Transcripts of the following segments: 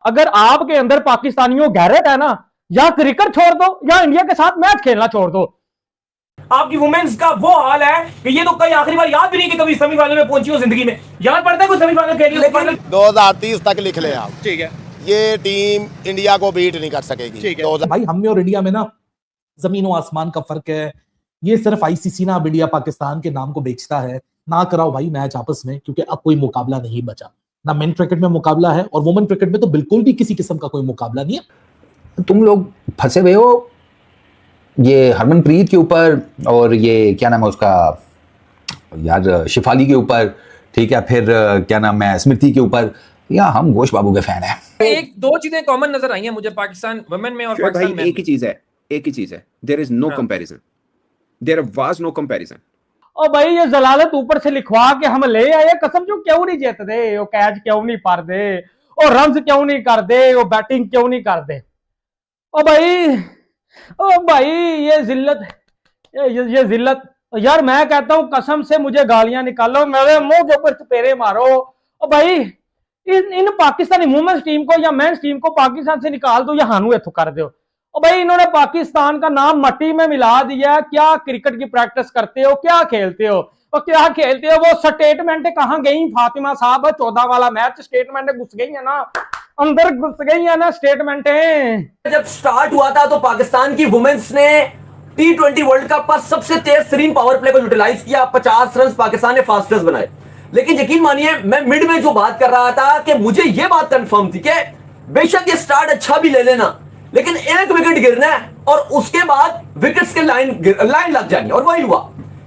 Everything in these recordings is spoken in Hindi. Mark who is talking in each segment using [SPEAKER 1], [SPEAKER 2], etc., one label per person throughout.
[SPEAKER 1] अगर आपके अंदर पाकिस्तानियों गैरत है ना, या क्रिकेट छोड़ दो या इंडिया के साथ मैच खेलना छोड़ दो।
[SPEAKER 2] आपकी वुमेन्स का वो हाल है कि ये तो कई आखिरी बार याद भी नहीं कि कभी सेमीफाइनल में पहुंची हो जिंदगी में। याद पड़ता है कोई सेमीफाइनल खेली हो?
[SPEAKER 3] 2030 तक लिख ले आप।
[SPEAKER 4] ठीक है,
[SPEAKER 3] ये टीम इंडिया को बीट नहीं कर सकेगी।
[SPEAKER 4] ठीक है
[SPEAKER 5] भाई, हम में और इंडिया में ना जमीन और आसमान का फर्क है। ये सिर्फ आईसीसी ना अब इंडिया पाकिस्तान के नाम को बेचता है। ना कराओ भाई मैच आपस में, क्योंकि अब कोई मुकाबला नहीं बचा। ना मेन क्रिकेट में मुकाबला है और वुमेन क्रिकेट में तो बिल्कुल भी किसी किस्म का कोई मुकाबला नहीं है।
[SPEAKER 6] तुम लोग फंसे हुए हो ये हरमनप्रीत के ऊपर और ये क्या नाम है उसका यार शिफाली के ऊपर, ठीक है, फिर क्या नाम है स्मृति के ऊपर, या हम घोष बाबू के फैन हैं।
[SPEAKER 2] एक दो चीजें कॉमन नजर आई हैं मुझे पाकिस्तान वुमेन में और पाकिस्तान में।
[SPEAKER 4] एक ही चीज है, there is no comparison, there was no comparison.
[SPEAKER 1] और भाई ये जलालत ऊपर से लिखवा के हम ले आए, कसम जो क्यों नहीं जीतते, वो कैच क्यों नहीं पार दे, और रन क्यों नहीं कर दे, वो बैटिंग क्यों नहीं कर दे। ओ भाई ये जिल्लत, ये जिल्लत यार। मैं कहता हूं कसम से मुझे गालियां निकालो, मेरे मुंह के ऊपर चपेरे मारो। और भाई इन पाकिस्तानी वुमेन्स टीम को या मेंस टीम को पाकिस्तान से निकाल दो या हानू इथों कर दो। और भाई इन्होंने पाकिस्तान का नाम मट्टी में मिला दिया। क्या क्रिकेट की प्रैक्टिस करते हो, क्या खेलते हो और क्या खेलते हो? वो स्टेटमेंट कहां गई फातिमा साहब? 14 वाला मैच स्टेटमेंट घुस गई है ना, अंदर घुस गई है ना स्टेटमेंट।
[SPEAKER 2] जब स्टार्ट हुआ था तो पाकिस्तान की वुमेन्स ने T20 वर्ल्ड कप का सबसे तेज तरीन पावर प्ले को यूटिलाइज किया। 50 रन पाकिस्तान ने फास्टेस्ट बनाए। लेकिन यकीन मानिए मैं मिड में जो बात कर रहा था कि मुझे यह बात कंफर्म थी कि बेशक ये स्टार्ट अच्छा भी ले लेना, लेकिन एक विकेट गिरना है और उसके बाद विकेट्स के लाइन लग जाएंगे। और वही हुआ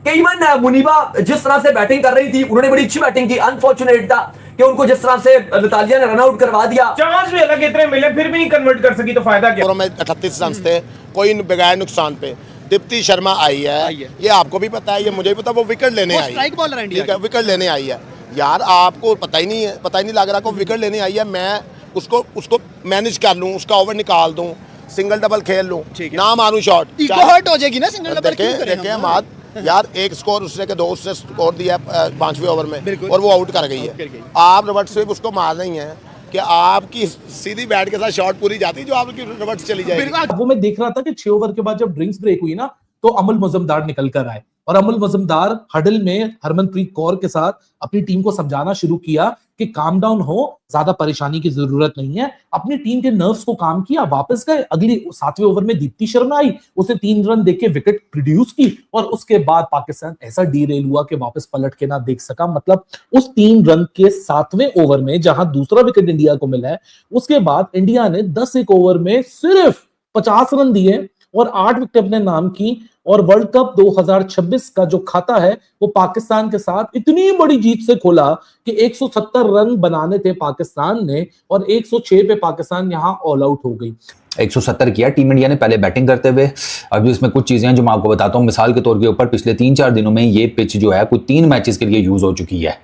[SPEAKER 2] कि इवन मुनीबा जिस तरह से बैटिंग कर रही थी, उन्होंने बड़ी अच्छी बैटिंग की। अनफॉर्चुनेट था कि उनको जिस तरह से लतालिया ने रन आउट करवा दिया। चांस भी अलग इतने मिले फिर भी नहीं कन्वर्ट कर सकी, तो फायदा क्या?
[SPEAKER 3] में 38 रन थे, कोई बगैर नुकसान पे। दीप्ति शर्मा आई है, ये आपको भी पता है, ये मुझे भी पता, वो विकेट लेने आई है।
[SPEAKER 4] स्ट्राइक बॉलर है इंडिया,
[SPEAKER 3] विकेट लेने आई है। यार आपको पता ही नहीं लग रहा को विकेट लेने आई है। मैं उसको मैनेज कर लूं, उसका ओवर निकाल दूं, सिंगल डबल खेल लूं, ना मारूं शॉट,
[SPEAKER 4] हर्ट हो जाएगी ना सिंगल डबल।
[SPEAKER 3] देखें माद यार, एक स्कोर उसने के 2 उसने स्कोर दिया 5वें ओवर में और वो आउट कर गई है। आप रिवर्स स्वीप उसको मार रही हैं कि आपकी सीधी बैट के साथ शॉट पूरी जाती जो आपकी रिवर्स चली जाएगी।
[SPEAKER 5] वो मैं देख रहा था कि 6 ओवर के बाद जब ड्रिंक्स ब्रेक हुई ना, तो अमल मुजम्दार निकल कर आए और अमल मुजम्दार हडल में हरमनप्रीत कौर के साथ अपनी टीम को समझाना शुरू किया कि काम डाउन हो, ज्यादा परेशानी की जरूरत नहीं है। अपनी टीम के नर्व्स को काम किया, वापस गए। अगली 7वें ओवर में दीप्ति शर्मा आई, उसे 3 रन देके विकेट प्रोड्यूस की और उसके बाद पाकिस्तान ऐसा डीरेल हुआ कि वापस पलट के ना देख सका। मतलब उस 3 रन के 7वें ओवर में जहां दूसरा विकेट इंडिया को मिला है, उसके बाद इंडिया ने 10 ओवर में सिर्फ 50 रन दिए और 8 विकेट अपने नाम की। और वर्ल्ड कप 2026 का जो खाता है वो पाकिस्तान के साथ इतनी बड़ी जीत से खोला कि 170 रन बनाने थे पाकिस्तान ने और 106 पे पाकिस्तान यहां ऑल आउट हो गई।
[SPEAKER 6] 170 किया टीम इंडिया ने पहले बैटिंग करते हुए। अभी इसमें कुछ चीजें हैं जो मैं आपको बताता हूँ। मिसाल के तौर के ऊपर पिछले 3-4 दिनों में ये पिच जो है कुछ 3 मैचेस के लिए यूज हो चुकी है।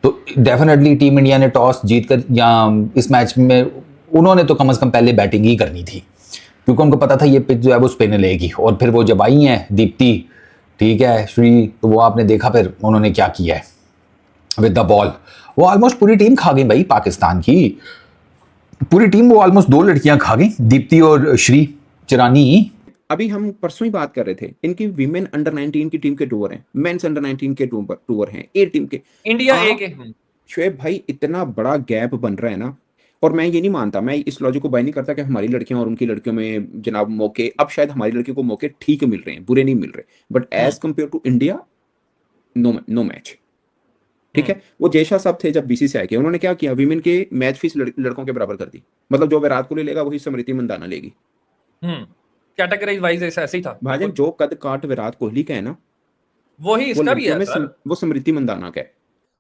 [SPEAKER 6] तो डेफिनेटली टीम इंडिया ने टॉस जीतकर या इस मैच में उन्होंने तो कम से कम पहले बैटिंग ही करनी थी, क्योंकि उनको पता था ये पिच जो है वो स्पिन लेगी। और फिर वो जब आई हैं दीप्ति, ठीक है, श्री, तो वो आपने देखा फिर उन्होंने क्या किया है विद द बॉल। वो ऑलमोस्ट पूरी टीम खा गई भाई, पाकिस्तान की पूरी टीम वो ऑलमोस्ट 2 लड़कियां खा गई, दीप्ति और श्री चिरानी।
[SPEAKER 4] अभी हम परसों ही बात कर रहे थे, इनकी विमेन अंडर 19 की टीम के टूर हैं, मेंस अंडर 19 के टूर हैं, 8 टीम के
[SPEAKER 2] इंडिया ए के।
[SPEAKER 4] शोएब भाई इतना बड़ा गैप बन रहा है ना। और मैं ये नहीं मानता, मैं इस लॉजिक को बाय नहीं करता कि हमारी लड़कियां और उनकी लड़कियों में जनाब मौके, अब शायद हमारी लड़कियों को मौके ठीक मिल रहे हैं, बुरे नहीं मिल रहे, but as compare to India no match. ठीक है, वो जयशाह साहब थे जब बीसीसीआई के, उन्होंने क्या किया, विमेन के मैच फीस लड़कों के बराबर कर दी। मतलब जो विराट कोहली लेगा वही स्मृति मंदाना लेगी।
[SPEAKER 2] कैटेगराइज वाइज ऐसा ही था
[SPEAKER 4] भाजन, जो कद काट विराट कोहली का है ना,
[SPEAKER 2] वही इसका भी है सर।
[SPEAKER 4] वो स्मृति मंदाना का है।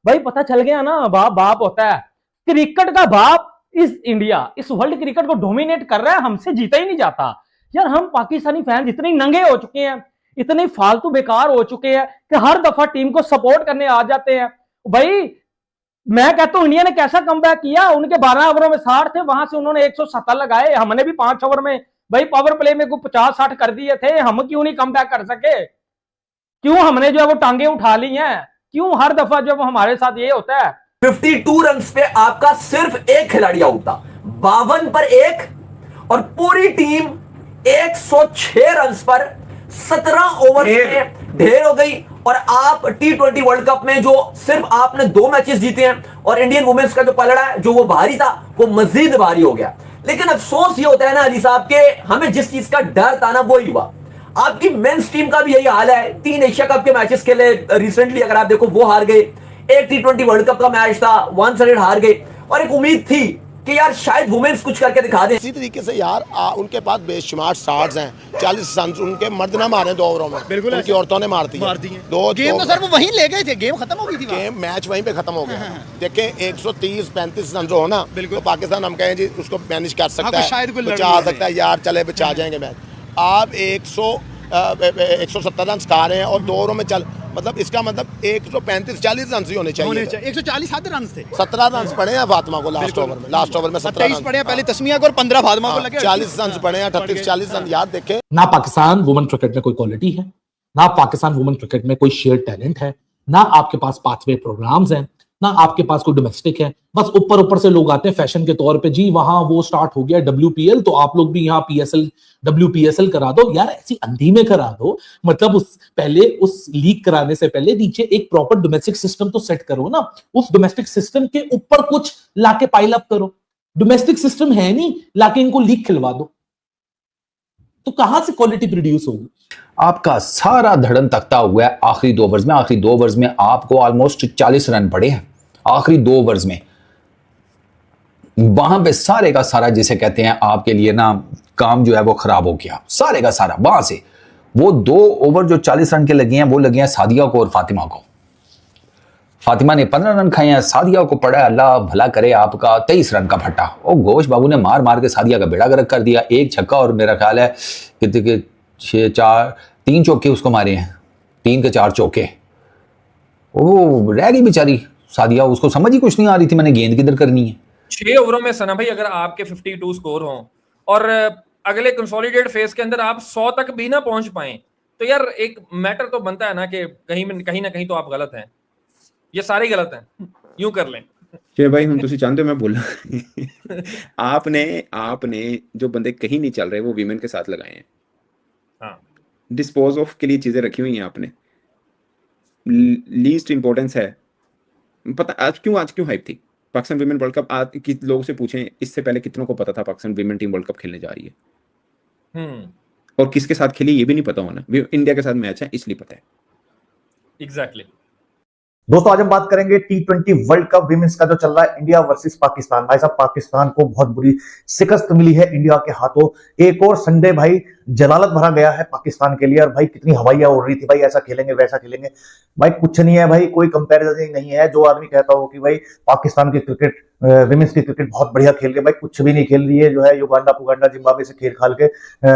[SPEAKER 1] भाई पता चल गया ना, बाप होता है। क्रिकेट का बाप इस इंडिया इस वर्ल्ड क्रिकेट को डोमिनेट कर रहा है, हमसे जीता ही नहीं जाता यार। हम पाकिस्तानी फैन इतने नंगे हो चुके हैं, इतने फालतू बेकार हो चुके हैं कि हर दफा टीम को सपोर्ट करने आ जाते हैं। भाई मैं कहता हूं इंडिया ने कैसा कमबैक किया, उनके 12 ओवरों में 60 थे, वहां से उन्होंने 170 लगाए। हमने भी 5 ओवर में भाई पावर प्ले में को 50-60 कर दिए थे। हम क्यों नहीं कमबैक कर सके? क्यों हमने जो है वो टांगे उठा ली हैं? क्यों हर दफा जब हमारे साथ ये होता है?
[SPEAKER 2] 52 रन पे आपका सिर्फ एक खिलाड़ी आउट था, 52 पर 1 और पूरी टीम 106 रन पर 17 ओवर में ढेर हो गई। और आप T20 वर्ल्ड कप में जो सिर्फ आपने 2 मैचेस जीते हैं और इंडियन वुमेन्स का जो पलड़ा है जो वो भारी था वो मजीद भारी हो गया। लेकिन अफसोस ये होता है ना अली साहब के हमें जिस चीज का डर था ना वो ही हुआ। आपकी मेंस टीम का भी यही हाल है। 3 एशिया कप के मैचेस खेले रिसेंटली, अगर आप देखो वो हार गए। एक T20 वर्ल्ड कप का मैच था, 1 हार गए। और एक उम्मीद थी कि यार शायद वुमेन्स कुछ करके दिखा दें।
[SPEAKER 3] इसी तरीके से यार उनके पास बेशुमार शॉट्स हैं, 40 रन उनके मर्द ना मारे 2 ओवरों में, बिल्कुल उनकी औरतों ने मार दी है।
[SPEAKER 7] गेम तो सर वो वहीं ले गए थे, गेम खत्म हो गई थी,
[SPEAKER 3] गेम मैच वहीं पे खत्म हो गया। देखें 130-35 रन जो हो ना, तो पाकिस्तान हम कहें जी उसको मैनेज कर सकता है, बचा सकता है यार, चले बचा जाएंगे मैच। आप 170 रन खा रहे हैं और 2 ओवरों में चल, मतलब इसका मतलब 135-40 रन ही होने चाहिए।
[SPEAKER 7] 140 रन थे,
[SPEAKER 3] 17 रन पड़े हैं फातिमा को लास्ट ओवर में। लास्ट ओवर में 17 रन
[SPEAKER 7] पड़े हैं, पहले तस्मिया को और 15 फातिमा को लगे।
[SPEAKER 3] 40 रन पड़े हैं, 38-40 रन। याद देखें
[SPEAKER 5] ना पाकिस्तान वुमेन क्रिकेट में कोई क्वालिटी है, ना पाकिस्तान वुमेन क्रिकेट में कोई शेयर टैलेंट है, ना आपके पास पाथवे प्रोग्राम्स हैं, ना आपके पास कोई डोमेस्टिक है। बस ऊपर ऊपर से लोग आते हैं फैशन के तौर पे, जी वहां वो स्टार्ट हो गया WPL तो आप लोग भी यहाँ PSL WPSL करा दो। यार ऐसी अंधी में करा दो, मतलब उस लीग कराने से पहले नीचे एक प्रॉपर डोमेस्टिक सिस्टम तो सेट करो ना। उस डोमेस्टिक सिस्टम के ऊपर कुछ लाके पाइल अप करो। डोमेस्टिक सिस्टम है नहीं, लाके इनको लीग खिलवा दो, तो कहां से क्वालिटी प्रोड्यूस होगी?
[SPEAKER 6] आपका सारा धड़न तख्ता हुआ है आखिरी 2 ओवर्स में। आखिरी 2 ओवर्स में आपको ऑलमोस्ट 40 रन पड़े हैं आखिरी 2 ओवर्स में। वहां पे सारे का सारा जिसे कहते हैं आपके लिए ना काम जो है वो खराब हो गया, सारे का सारा। वहां से वो 2 ओवर जो 40 रन के लगे हैं वो लगे हैं सादिया को और फातिमा को। फातिमा ने 15 रन खाए हैं, सादिया को पड़ा अल्लाह भला करे आपका 23 रन का फट्टा। और घोष बाबू ने मार मार के सादिया का बेड़ा गर्क कर दिया। 1 छक्का और मेरा ख्याल है कितने के 3 चौके उसको मारे हैं, 3 के 4 चौके। वो रह गई बेचारी सादिया, उसको समझ ही कुछ नहीं आ रही थी मैंने गेंद किधर करनी है।
[SPEAKER 8] 6 ओवरों में सना भाई अगर आपके 52 स्कोर हों और अगले कंसोलिडेट फेज के अंदर आप 100 तक भी ना पहुंच पाए तो यार एक मैटर तो बनता है ना कि कहीं ना कहीं तो आप गलत हैं। ये सारे गलत हैं, यूं कर लें।
[SPEAKER 4] शेर भाई हम तुसी जानते हो मैं बोला आपने जो बंदे कहीं नहीं चल रहे वो वीमेन के साथ लगाए हैं।
[SPEAKER 8] हाँ,
[SPEAKER 4] डिस्पोज ऑफ के लिए चीजें रखी हुई हैं आपने। लीस्ट इंपॉर्टेंस है। पता आज क्यों हाइप थी पाकिस्तान विमेन वर्ल्ड कप? आज किस लोगों से पूछें इससे पहले कितनों को पता था Pakistan women team world cup खेलने जा रही है? और किसके साथ खेली ये भी नहीं पता होना। इंडिया के साथ मैच है इसलिए पता है।
[SPEAKER 8] एग्जैक्टली।
[SPEAKER 9] दोस्तों आज हम बात करेंगे T20 वर्ल्ड कप विमेंस का जो चल रहा है, इंडिया वर्सेस पाकिस्तान। भाई साहब पाकिस्तान को बहुत बुरी शिकस्त मिली है इंडिया के हाथों। एक और संडे भाई जलालत भरा गया है पाकिस्तान के लिए। और भाई कितनी हवाइयां उड़ रही थी, भाई ऐसा खेलेंगे वैसा खेलेंगे। भाई कुछ नहीं है भाई, कोई कंपैरिजन ही नहीं है। जो आदमी कहता हो कि भाई पाकिस्तान की क्रिकेट विमेंस की क्रिकेट बहुत बढ़िया खेल रही है, भाई कुछ भी नहीं खेल रही है। जो है युगांडा पुगांडा जिम्बाब्वे से खेल खाल के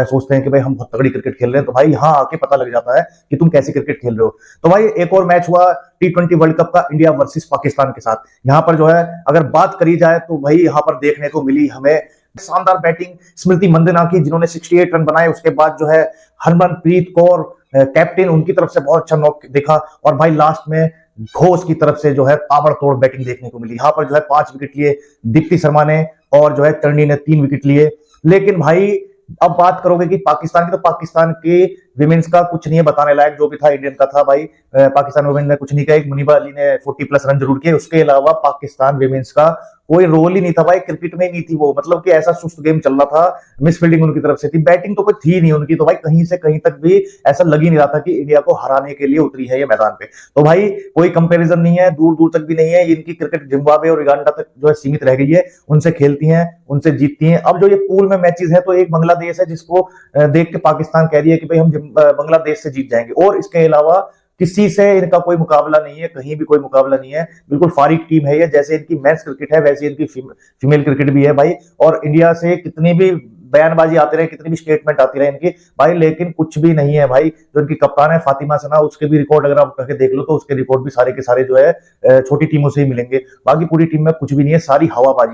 [SPEAKER 9] सोचते हैं कि भाई हम बहुत तगड़ी क्रिकेट खेल रहे हैं। तो भाई यहाँ आके पता लग जाता है कि तुम कैसी क्रिकेट खेल रहे हो। तो भाई एक और मैच हुआ T20 वर्ल्ड कप का इंडिया वर्सेस पाकिस्तान के साथ। यहाँ पर जो है अगर बात करी जाए तो भाई यहाँ पर देखने को मिली हमें शानदार बैटिंग स्मृति मंदना की, जिन्होंने 68 रन बनाए। उसके बाद जो है हरमनप्रीत कौर कैप्टन, उनकी तरफ से बहुत अच्छा नॉक देखा। और भाई लास्ट में घोष की तरफ से जो है ताबड़तोड़ बैटिंग देखने को मिली। यहाँ पर जो है 5 विकेट लिए दीप्ति शर्मा ने और जो है चरनी ने 3 विकेट लिए। लेकिन भाई अब बात करोगे कि पाकिस्तान की, तो पाकिस्तान के विमेंस का कुछ नहीं है बताने लायक। जो भी था इंडियन का था भाई। पाकिस्तान वुमेन ने कुछ नहीं किया। एक मुनीबा अली ने 40+ रन जरूर किए। उसके अलावा पाकिस्तान विमेंस का कोई रोल ही नहीं था भाई, क्रिकेट में नहीं थी वो। मतलब कि ऐसा सुस्त गेम चल रहा था। मिस फील्डिंग उनकी तरफ से थी, बैटिंग तो कोई थी नहीं उनकी। तो भाई कहीं से कहीं तक भी ऐसा लग ही नहीं रहा था कि इंडिया को हराने के लिए उतरी है ये मैदान पे। तो भाई कोई कंपैरिजन नहीं है, दूर दूर तक भी नहीं है। इनकी क्रिकेट जिम्बाब्वे और युगांडा तक जो है सीमित रह गई है। उनसे खेलती हैं, उनसे जीतती हैं। अब जो ये पूल में मैचेस है तो एक बांग्लादेश है जिसको देख के पाकिस्तान कह रही है कि भाई हम बांग्लादेश से जीत जाएंगे। और इसके अलावा किसी से इनका कोई मुकाबला नहीं है, कहीं भी कोई मुकाबला नहीं है। बिल्कुल फारिग टीम है ये। जैसे इनकी मेंस क्रिकेट है वैसे इनकी फीमेल क्रिकेट भी है भाई। और इंडिया से कितनी भी बयानबाजी आती रहे, कितनी भी स्टेटमेंट आती रहे इनकी भाई, लेकिन कुछ भी नहीं है भाई। जो इनकी कप्तान है फातिमा सना, उसके भी रिकॉर्ड अगर आप करके देख लो तो उसके रिकॉर्ड भी सारे के सारे जो है छोटी टीमों से ही मिलेंगे। बाकी पूरी टीम में कुछ भी नहीं है, सारी हवाबाजी।